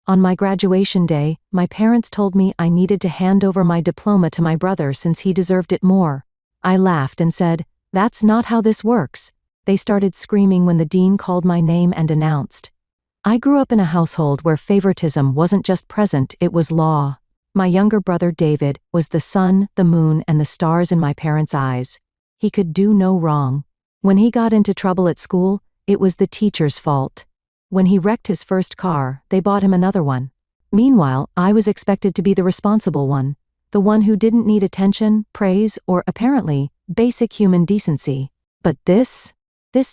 On my graduation day, my parents told me I needed to hand over my diploma to my brother since he deserved it more. I laughed and said, "That's not how this works." They started screaming when the dean called my name and announced. I grew up in a household where favoritism wasn't just present, it was law. My younger brother David was the sun, the moon, and the stars in my parents' eyes. He could do no wrong. When he got into trouble at school, it was the teacher's fault. When he wrecked his first car, they bought him another one. Meanwhile, I was expected to be the responsible one, the one who didn't need attention, praise, or, apparently, basic human decency. But this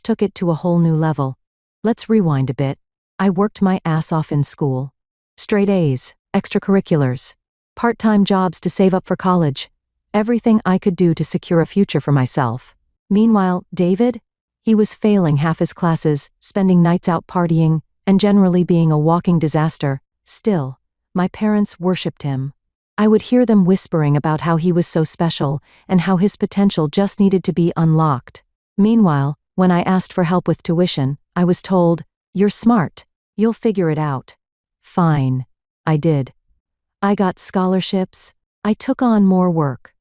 took it to a whole new level. Let's rewind a bit. I worked my ass off in school. Straight A's, extracurriculars, part-time jobs to save up for college. Everything I could do to secure a future for myself. Meanwhile, David? He was failing half his classes, spending nights out partying, and generally being a walking disaster. Still, my parents worshipped him. I would hear them whispering about how he was so special, and how his potential just needed to be unlocked. Meanwhile, when I asked for help with tuition, I was told, "You're smart. You'll figure it out." Fine. I did. I got scholarships. I took on more work.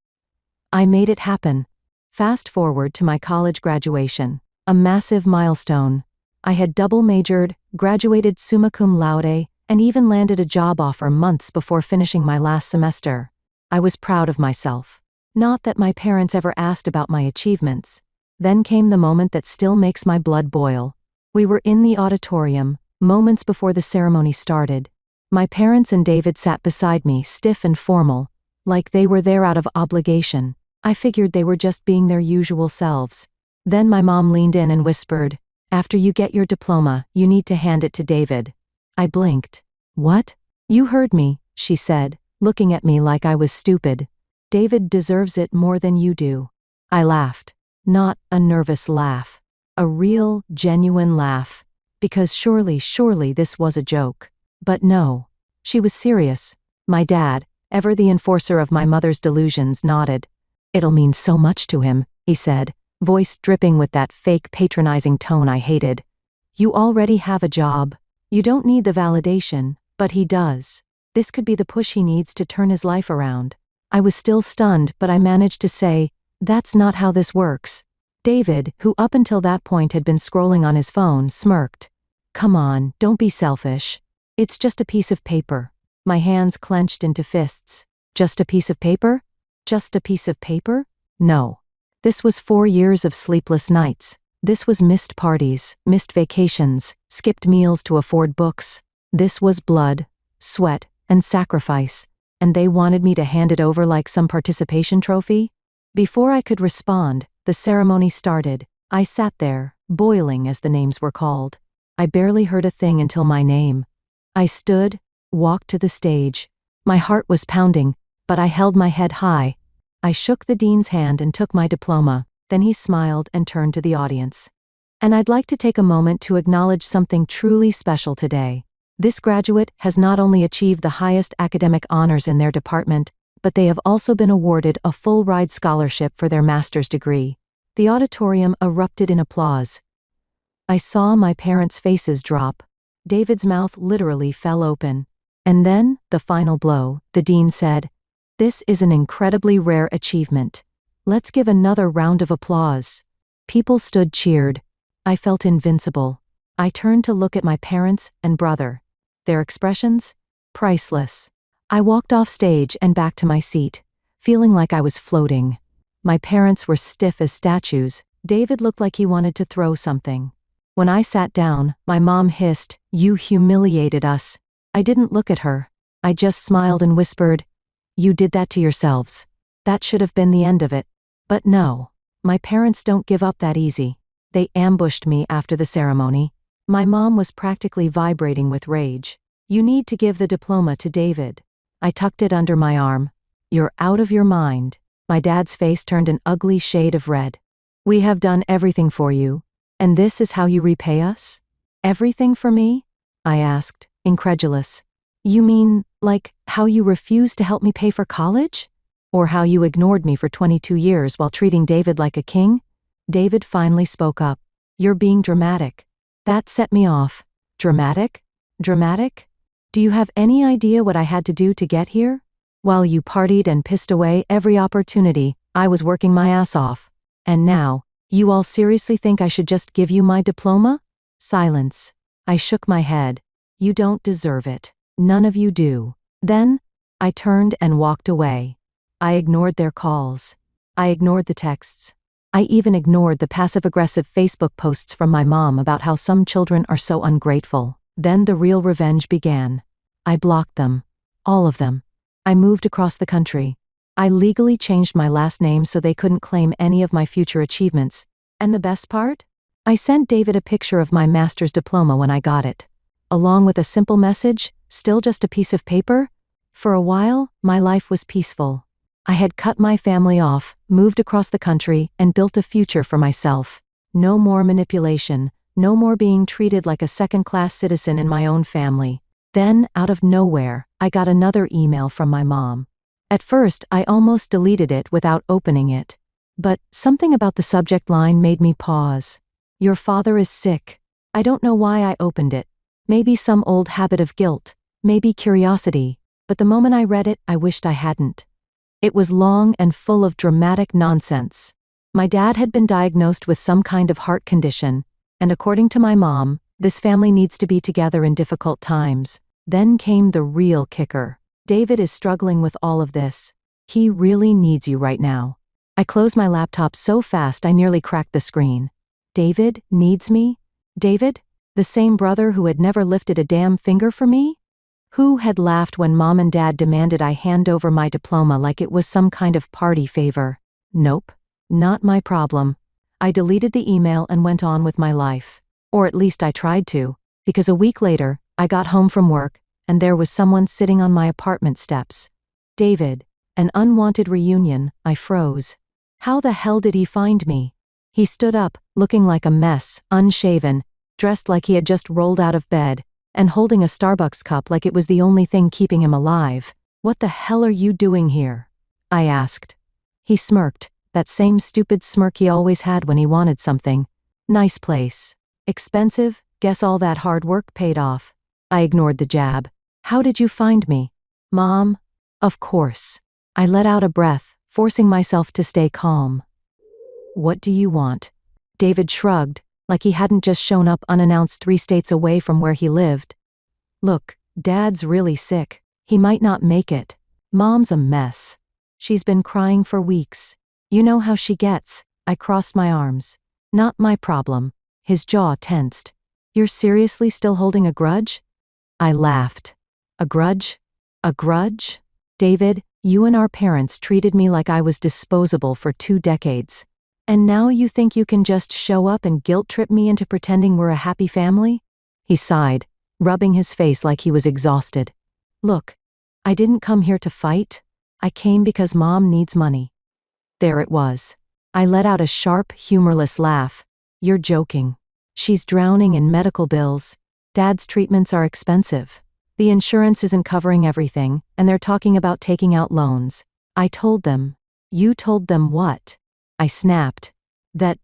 I made it happen. Fast forward to my college graduation. A massive milestone. I had double majored, graduated summa cum laude, and even landed a job offer months before finishing my last semester. I was proud of myself. Not that my parents ever asked about my achievements. Then came the moment that still makes my blood boil. We were in the auditorium, moments before the ceremony started. My parents and David sat beside me, stiff and formal, like they were there out of obligation. I figured they were just being their usual selves. Then my mom leaned in and whispered, "After you get your diploma, you need to hand it to David." I blinked. "What?" "You heard me," she said, looking at me like I was stupid. "David deserves it more than you do." I laughed. Not a nervous laugh. A real, genuine laugh. Because surely this was a joke. But no. She was serious. My dad, ever the enforcer of my mother's delusions, nodded. "It'll mean so much to him," he said, voice dripping with that fake patronizing tone I hated. "You already have a job. You don't need the validation, but he does. This could be the push he needs to turn his life around." I was still stunned, but I managed to say, "That's not how this works." David, who up until that point had been scrolling on his phone, smirked. "Come on, don't be selfish. It's just a piece of paper." My hands clenched into fists. Just a piece of paper? Just a piece of paper? No. This was 4 years of sleepless nights. This was missed parties, missed vacations, skipped meals to afford books. This was blood, sweat, and sacrifice. And they wanted me to hand it over like some participation trophy? Before I could respond, the ceremony started. I sat there, boiling as the names were called. I barely heard a thing until my name. I stood, walked to the stage. My heart was pounding, but I held my head high. I shook the dean's hand and took my diploma. Then he smiled and turned to the audience. "And I'd like to take a moment to acknowledge something truly special today. This graduate has not only achieved the highest academic honors in their department, but they have also been awarded a full-ride scholarship for their master's degree." The auditorium erupted in applause. I saw my parents' faces drop. David's mouth literally fell open. And then, the final blow, the dean said, "This is an incredibly rare achievement. Let's give another round of applause." People stood cheered. I felt invincible. I turned to look at my parents and brother. Their expressions? Priceless. I walked off stage and back to my seat, feeling like I was floating. My parents were stiff as statues. David looked like he wanted to throw something. When I sat down, my mom hissed, "You humiliated us." I didn't look at her. I just smiled and whispered, "You did that to yourselves. That should have been the end of it." But no, my parents don't give up that easy. They ambushed me after the ceremony. My mom was practically vibrating with rage. "You need to give the diploma to David." I tucked it under my arm. "You're out of your mind." My dad's face turned an ugly shade of red. "We have done everything for you. And this is how you repay us?" "Everything for me?" I asked, incredulous. "You mean, like, how you refused to help me pay for college? Or how you ignored me for 22 years while treating David like a king?" David finally spoke up. "You're being dramatic." That set me off. Dramatic? Dramatic? Do you have any idea what I had to do to get here? While you partied and pissed away every opportunity, I was working my ass off. And now, you all seriously think I should just give you my diploma? Silence. I shook my head. You don't deserve it. None of you do. Then, I turned and walked away. I ignored their calls. I ignored the texts. I even ignored the passive-aggressive Facebook posts from my mom about how some children are so ungrateful. Then the real revenge began. I blocked them. All of them. I moved across the country. I legally changed my last name so they couldn't claim any of my future achievements. And the best part? I sent David a picture of my master's diploma when I got it. Along with a simple message, still just a piece of paper. For a while, my life was peaceful. I had cut my family off, moved across the country, and built a future for myself. No more manipulation, no more being treated like a second-class citizen in my own family. Then, out of nowhere, I got another email from my mom. At first, I almost deleted it without opening it. But something about the subject line made me pause. Your father is sick. I don't know why I opened it. Maybe some old habit of guilt, maybe curiosity, but the moment I read it, I wished I hadn't. It was long and full of dramatic nonsense. My dad had been diagnosed with some kind of heart condition, and according to my mom, this family needs to be together in difficult times. Then came the real kicker. David is struggling with all of this. He really needs you right now. I closed my laptop so fast I nearly cracked the screen. David needs me? David? The same brother who had never lifted a damn finger for me? Who had laughed when mom and dad demanded I hand over my diploma like it was some kind of party favor? Nope. Not my problem. I deleted the email and went on with my life. Or at least I tried to, because a week later, I got home from work, and there was someone sitting on my apartment steps. David. An unwanted reunion. I froze. How the hell did he find me? He stood up, looking like a mess, unshaven, dressed like he had just rolled out of bed, and holding a Starbucks cup like it was the only thing keeping him alive. What the hell are you doing here? I asked. He smirked, that same stupid smirk he always had when he wanted something. Nice place. Expensive? Guess all that hard work paid off. I ignored the jab. How did you find me? Mom? Of course. I let out a breath, forcing myself to stay calm. What do you want? David shrugged, like he hadn't just shown up unannounced 3 states away from where he lived. Look, Dad's really sick. He might not make it. Mom's a mess. She's been crying for weeks. You know how she gets. I crossed my arms. Not my problem. His jaw tensed. You're seriously still holding a grudge? I laughed. A grudge? A grudge? David, you and our parents treated me like I was disposable for 2 decades. And now you think you can just show up and guilt-trip me into pretending we're a happy family? He sighed, rubbing his face like he was exhausted. Look, I didn't come here to fight. I came because Mom needs money. There it was. I let out a sharp, humorless laugh. You're joking. She's drowning in medical bills. Dad's treatments are expensive. The insurance isn't covering everything, and they're talking about taking out loans. I told them. You told them what? I snapped. That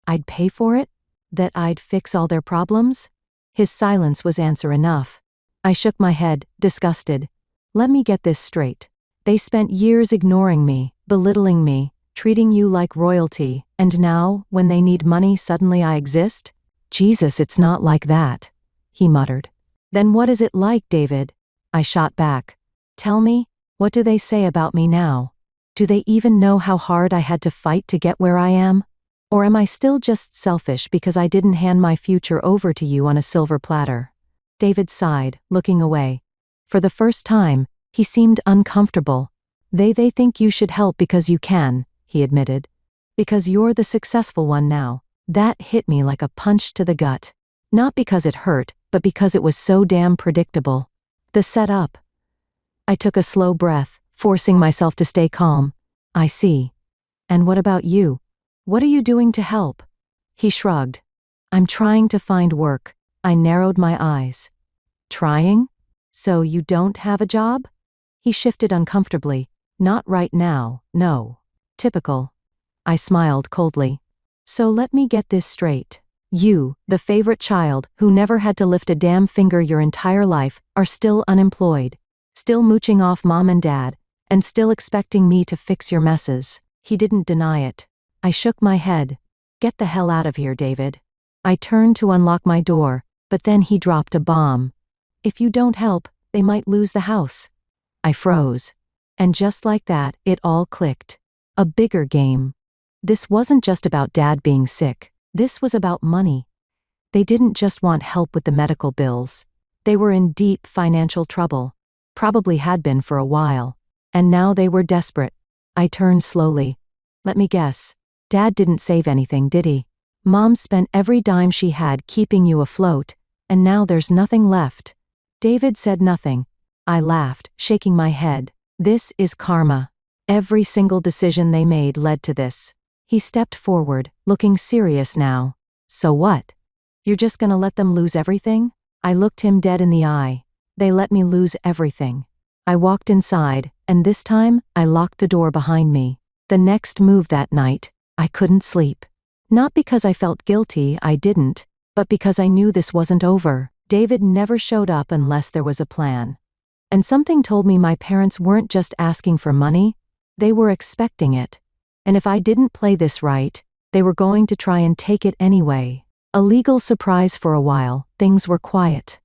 I'd pay for it? That I'd fix all their problems? His silence was answer enough. I shook my head, disgusted. Let me get this straight. They spent years ignoring me, belittling me, treating you like royalty, and now, when they need money, suddenly I exist? Jesus, it's not like that. He muttered. Then what is it like, David? I shot back. Tell me, what do they say about me now? Do they even know how hard I had to fight to get where I am? Or am I still just selfish because I didn't hand my future over to you on a silver platter? David sighed, looking away. For the first time, he seemed uncomfortable. They think you should help because you can, he admitted. Because you're the successful one now. That hit me like a punch to the gut. Not because it hurt, but because it was so damn predictable. The setup. I took a slow breath, forcing myself to stay calm. I see. And what about you? What are you doing to help? He shrugged. I'm trying to find work. I narrowed my eyes. Trying? So you don't have a job? He shifted uncomfortably. Not right now, no. Typical. I smiled coldly. So let me get this straight. You, the favorite child, who never had to lift a damn finger your entire life, are still unemployed. Still mooching off mom and dad, and still expecting me to fix your messes. He didn't deny it. I shook my head. Get the hell out of here, David. I turned to unlock my door, but then he dropped a bomb. If you don't help, they might lose the house. I froze. And just like that, it all clicked. A bigger game. This wasn't just about Dad being sick. This was about money. They didn't just want help with the medical bills. They were in deep financial trouble. Probably had been for a while. And now they were desperate. I turned slowly. Let me guess. Dad didn't save anything, did he? Mom spent every dime she had keeping you afloat, and now there's nothing left. David said nothing. I laughed, shaking my head. This is karma. Every single decision they made led to this. He stepped forward, looking serious now. So what? You're just gonna let them lose everything? I looked him dead in the eye. They let me lose everything. I walked inside, and this time, I locked the door behind me. The next move that night, I couldn't sleep. Not because I felt guilty, I didn't, but because I knew this wasn't over. David never showed up unless there was a plan. And something told me my parents weren't just asking for money, they were expecting it. And if I didn't play this right, they were going to try and take it anyway. A legal surprise for a while, things were quiet.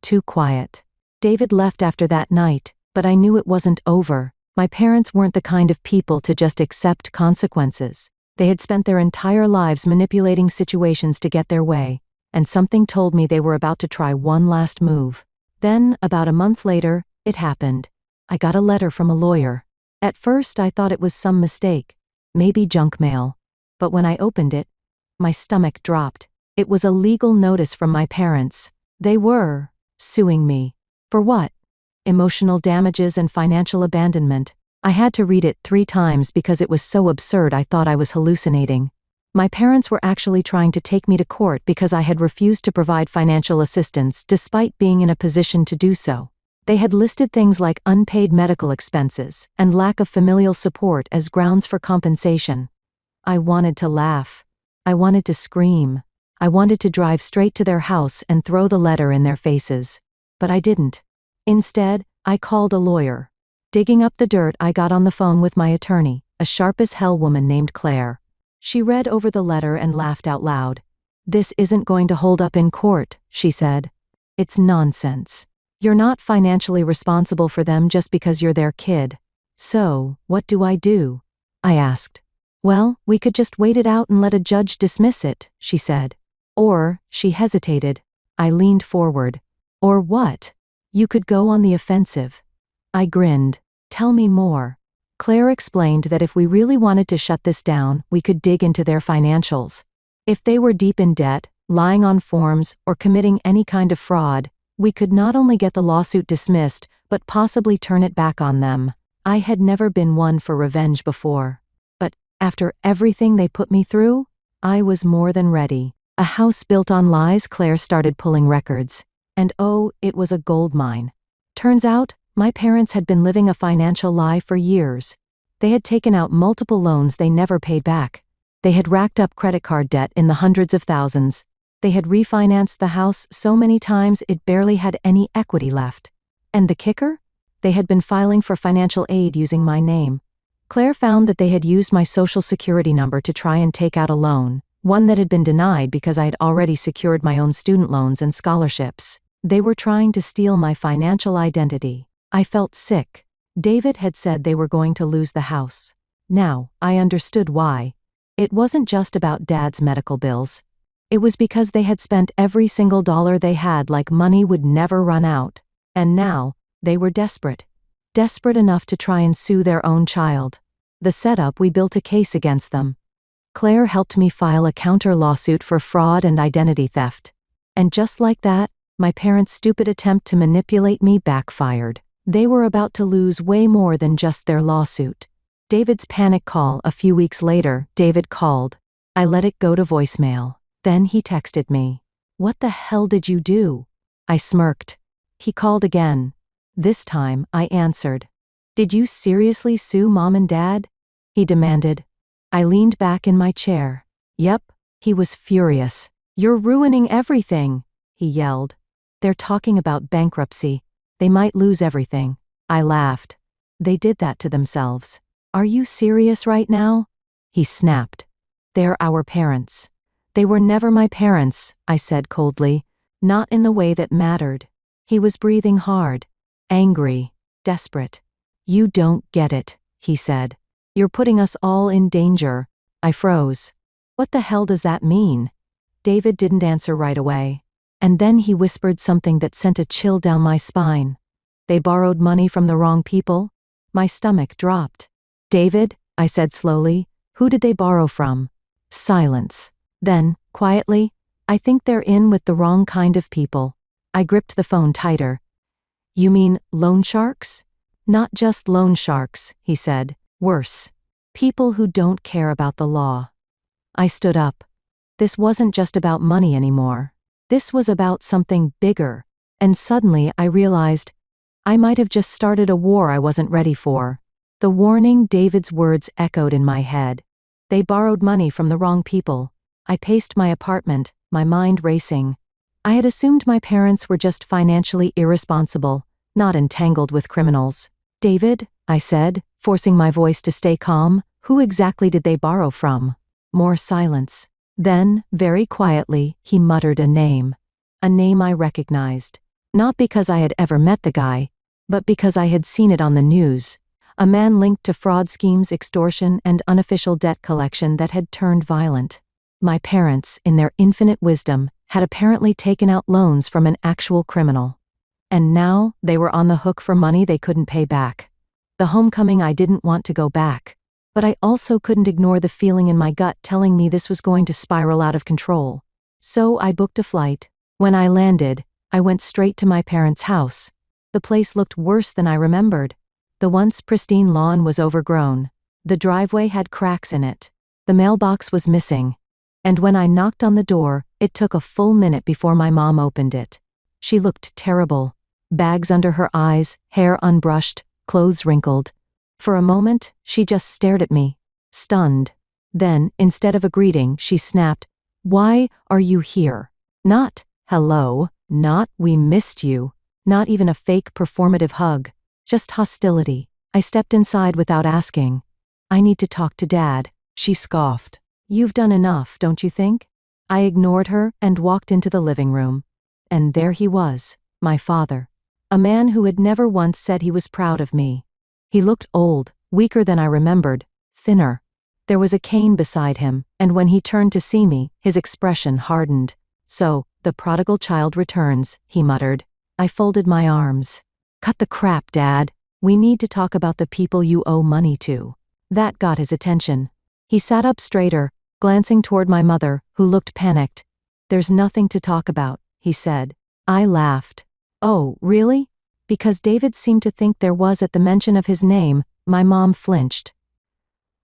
Too quiet. David left after that night, but I knew it wasn't over. My parents weren't the kind of people to just accept consequences. They had spent their entire lives manipulating situations to get their way, and something told me they were about to try one last move. Then, about a month later, it happened. I got a letter from a lawyer. At first I thought it was some mistake, maybe junk mail. But when I opened it, my stomach dropped. It was a legal notice from my parents. They were suing me. For what? Emotional damages and financial abandonment. I had to read it 3 times because it was so absurd I thought I was hallucinating. My parents were actually trying to take me to court because I had refused to provide financial assistance despite being in a position to do so. They had listed things like unpaid medical expenses and lack of familial support as grounds for compensation. I wanted to laugh. I wanted to scream. I wanted to drive straight to their house and throw the letter in their faces. But I didn't. Instead, I called a lawyer. Digging up the dirt, I got on the phone with my attorney, a sharp-as-hell woman named Claire. She read over the letter and laughed out loud. "This isn't going to hold up in court," she said. "It's nonsense. You're not financially responsible for them just because you're their kid. So, what do?" I asked. "Well, we could just wait it out and let a judge dismiss it," she said. Or, she hesitated. I leaned forward. Or what? You could go on the offensive. I grinned. "Tell me more." Claire explained that if we really wanted to shut this down, we could dig into their financials. If they were deep in debt, lying on forms, or committing any kind of fraud, we could not only get the lawsuit dismissed, but possibly turn it back on them. I had never been one for revenge before. But, after everything they put me through, I was more than ready. A house built on lies. Claire started pulling records. And oh, it was a gold mine. Turns out, my parents had been living a financial lie for years. They had taken out multiple loans they never paid back. They had racked up credit card debt in the hundreds of thousands. They had refinanced the house so many times it barely had any equity left. And the kicker? They had been filing for financial aid using my name. Claire found that they had used my social security number to try and take out a loan, one that had been denied because I had already secured my own student loans and scholarships. They were trying to steal my financial identity. I felt sick. David had said they were going to lose the house. Now, I understood why. It wasn't just about Dad's medical bills. It was because they had spent every single dollar they had like money would never run out. And now, they were desperate. Desperate enough to try and sue their own child. The setup, we built a case against them. Claire helped me file a counter lawsuit for fraud and identity theft. And just like that, my parents' stupid attempt to manipulate me backfired. They were about to lose way more than just their lawsuit. David's panic call. A few weeks later, David called. I let it go to voicemail. Then he texted me. "What the hell did you do?" I smirked. He called again. This time, I answered. "Did you seriously sue Mom and Dad?" he demanded. I leaned back in my chair. Yep, he was furious. "You're ruining everything," he yelled. "They're talking about bankruptcy. They might lose everything." I laughed. "They did that to themselves. Are you serious right now?" He snapped. "They're our parents." "They were never my parents," I said coldly. "Not in the way that mattered." He was breathing hard. Angry. Desperate. "You don't get it," he said. "You're putting us all in danger." I froze. "What the hell does that mean?" David didn't answer right away. And then he whispered something that sent a chill down my spine. "They borrowed money from the wrong people?" My stomach dropped. "David," I said slowly, "who did they borrow from?" Silence. Then, quietly, "I think they're in with the wrong kind of people." I gripped the phone tighter. "You mean loan sharks?" "Not just loan sharks," he said. "Worse. People who don't care about the law." I stood up. This wasn't just about money anymore. This was about something bigger. And suddenly I realized I might have just started a war I wasn't ready for. The warning David's words echoed in my head. They borrowed money from the wrong people. I paced my apartment, my mind racing. I had assumed my parents were just financially irresponsible, not entangled with criminals. "David," I said, forcing my voice to stay calm, "who exactly did they borrow from?" More silence. Then, very quietly, he muttered a name. A name I recognized. Not because I had ever met the guy, but because I had seen it on the news. A man linked to fraud schemes, extortion, and unofficial debt collection that had turned violent. My parents, in their infinite wisdom, had apparently taken out loans from an actual criminal. And now, they were on the hook for money they couldn't pay back. The homecoming I didn't want to go back. But I also couldn't ignore the feeling in my gut telling me this was going to spiral out of control. So I booked a flight. When I landed, I went straight to my parents' house. The place looked worse than I remembered. The once pristine lawn was overgrown. The driveway had cracks in it. The mailbox was missing. And when I knocked on the door, it took a full minute before my mom opened it. She looked terrible. Bags under her eyes, hair unbrushed, clothes wrinkled. For a moment, she just stared at me, stunned. Then, instead of a greeting, she snapped, "Why are you here?" Not, "Hello," not, "We missed you," not even a fake performative hug, just hostility. I stepped inside without asking. "I need to talk to Dad," she scoffed. "You've done enough, don't you think?" I ignored her and walked into the living room. And there he was, my father. A man who had never once said he was proud of me. He looked old, weaker than I remembered, thinner. There was a cane beside him, and when he turned to see me, his expression hardened. "So, the prodigal child returns," he muttered. I folded my arms. "Cut the crap, Dad. We need to talk about the people you owe money to." That got his attention. He sat up straighter, glancing toward my mother, who looked panicked. "There's nothing to talk about," he said. I laughed. "Oh, really?" Because David seemed to think there was at the mention of his name, my mom flinched.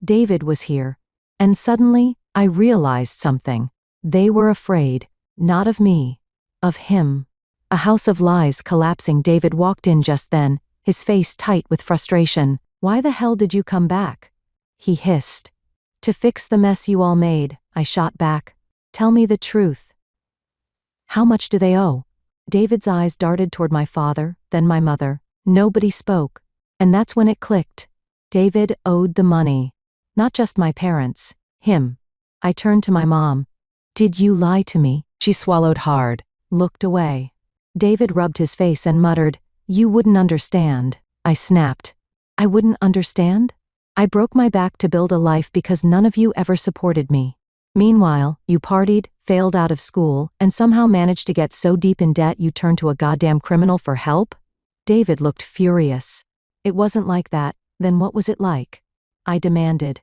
David was here. And suddenly, I realized something. They were afraid. Not of me. Of him. A house of lies collapsing. David walked in just then, his face tight with frustration. "Why the hell did you come back?" he hissed. "To fix the mess you all made," I shot back. "Tell me the truth. How much do they owe?" David's eyes darted toward my father, then my mother. Nobody spoke. And that's when it clicked. David owed the money. Not just my parents. Him. I turned to my mom. "Did you lie to me?" She swallowed hard. Looked away. David rubbed his face and muttered, "You wouldn't understand." I snapped. "I wouldn't understand? I broke my back to build a life because none of you ever supported me. Meanwhile, you partied, failed out of school, and somehow managed to get so deep in debt you turned to a goddamn criminal for help?" David looked furious. "It wasn't like that. Then what was it like?" I demanded.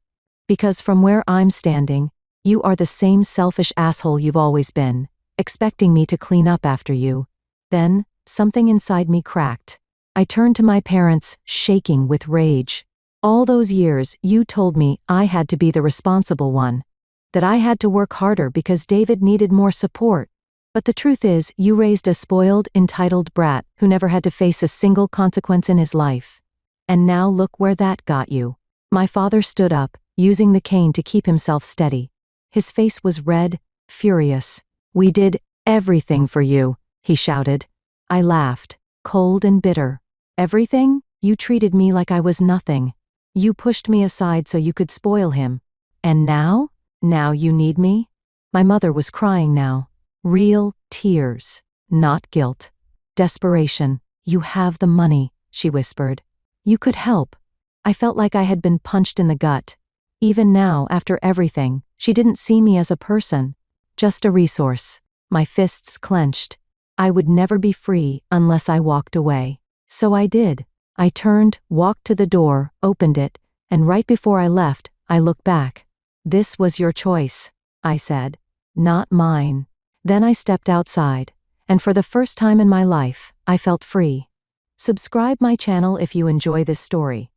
"Because from where I'm standing, you are the same selfish asshole you've always been, expecting me to clean up after you." Then, something inside me cracked. I turned to my parents, shaking with rage. "All those years, you told me I had to be the responsible one. That I had to work harder because David needed more support. But the truth is, you raised a spoiled, entitled brat who never had to face a single consequence in his life. And now look where that got you." My father stood up, using the cane to keep himself steady. His face was red, furious. "We did everything for you," he shouted. I laughed, cold and bitter. "Everything? You treated me like I was nothing. You pushed me aside so you could spoil him. And now? Now you need me?" My mother was crying now. Real tears, not guilt. Desperation. "You have the money," she whispered. "You could help." I felt like I had been punched in the gut. Even now, after everything, she didn't see me as a person, just a resource. My fists clenched. I would never be free unless I walked away. So I did. I turned, walked to the door, opened it, and right before I left, I looked back. "This was your choice," I said. "Not mine." Then I stepped outside, and for the first time in my life, I felt free. Subscribe my channel if you enjoy this story.